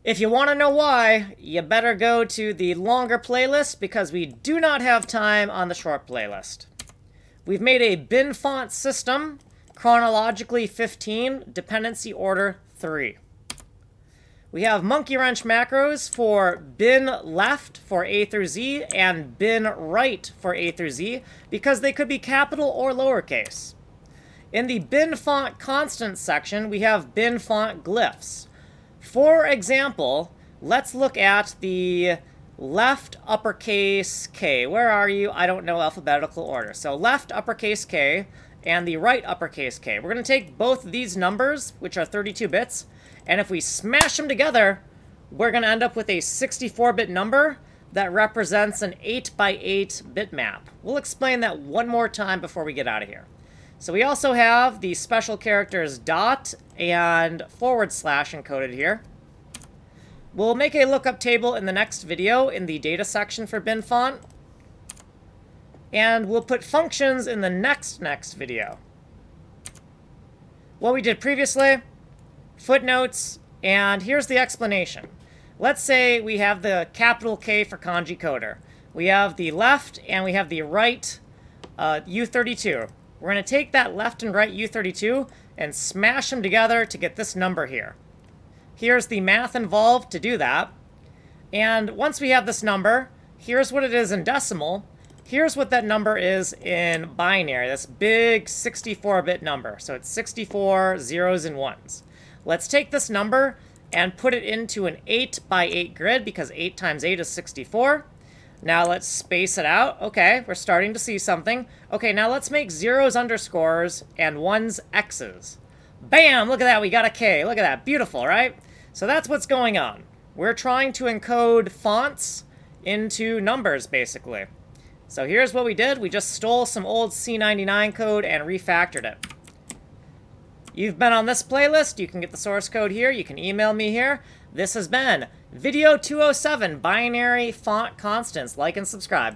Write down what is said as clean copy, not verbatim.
If you want to know why, you better go to the longer playlist because we do not have time on the short playlist. We've made a Binfont system, chronologically 15, dependency order 3. We have monkey wrench macros for bin left for A through Z and bin right for A through Z because they could be capital or lowercase. In the Binfont Constants section, we have Binfont glyphs. For example, let's look at the left uppercase K. Where are you? I don't know alphabetical order. So left uppercase K and the right uppercase K. We're going to take both of these numbers, which are 32 bits, and if we smash them together, we're going to end up with a 64-bit number that represents an 8x8 bitmap. We'll explain that one more time before we get out of here. So we also have the special characters dot and / encoded here. We'll make a lookup table in the next video in the data section for Binfont. And we'll put functions in the next video. What we did previously, footnotes, and here's the explanation. Let's say we have the capital K for kanji coder. We have the left and we have the right U32. We're going to take that left and right U32 and smash them together to get this number here. Here's the math involved to do that. And once we have this number, here's what it is in decimal. Here's what that number is in binary, this big 64-bit number. So it's 64 zeros and ones. Let's take this number and put it into an 8x8 grid because 8 times 8 is 64. Now let's space it out. Okay, we're starting to see something. Okay, now let's make zeros underscores and ones x's. Bam! Look at that, we got a K. Look at that, beautiful, right? So that's what's going on. We're trying to encode fonts into numbers, basically. So here's what we did. We just stole some old C99 code and refactored it. You've been on this playlist. You can get the source code here. You can email me here. This has been Video 207, Binary Font Constants. Like and subscribe.